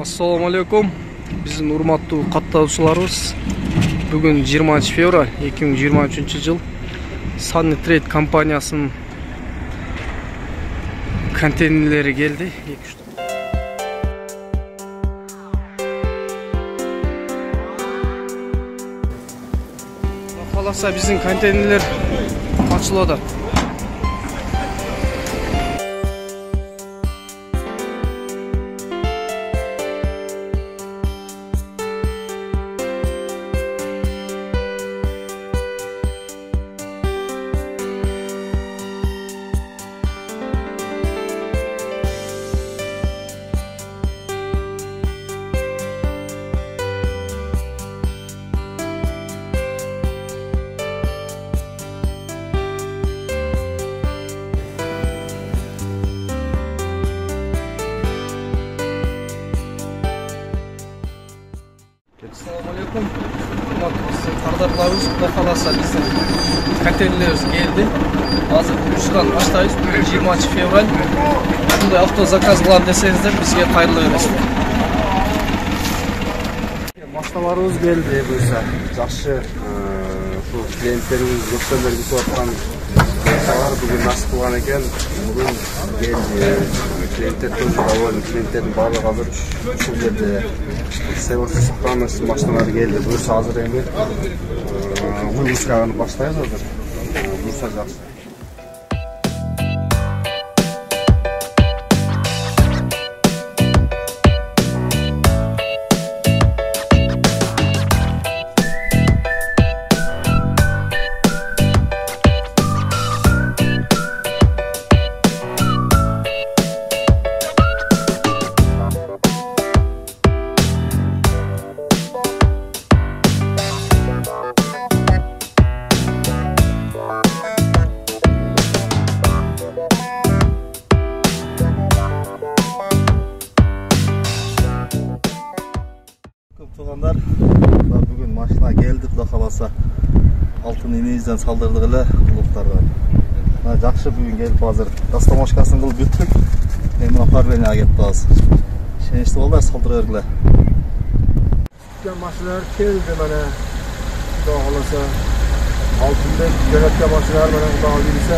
Assalamu alaikum. Биздин урматтуу каттаушуларыбыз. Бүгүн 20 февраль 2023 жыл. Sunny Trade компаниясынын контейнерлери келди. Каласа биздин контейнерлер ачылады. Assalamu alaikum. Kardeşlerimiz Xudo kalasa bizim konteynlerimiz geldi. Hazır uçuştan başlayız. 20 fevral. Bunday avto zakaz kılan deseniz de bizge hayırlı olsun. Машиналарыбыз келди буюрса. Жакшы ушул клиенттерибиз көптөндөр күтүп аткан машиналар бүгүн насып кылган экен. Бүгүн келди. Клиенттер тоже довольны. Клиенттердин баардыгы азыр ушул жерде сервис сохранность машиналары келди. Буюрса азыр эми выпусканы баштайбыз азыр. Буюрса жакшы. Тугандар, бүгүн машина келди, Кудай кааласа. Алтын инебизден салдырдык эле улуктарга. Жакшы бүгүн келип азыр доставкасын кылып бүттүк. Эми оформленияга кетип калабыз. Ишеничтүү балдар, салдыра бергиле. Машиналар келди mana. Кудай кааласа. Алтындын жөнөткөн машиналар менен Кудай кааласа.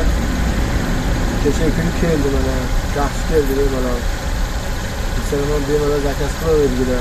Кече күн келди mana. Жакшы келди mana. Сенен демеле заказ кыла бергиле.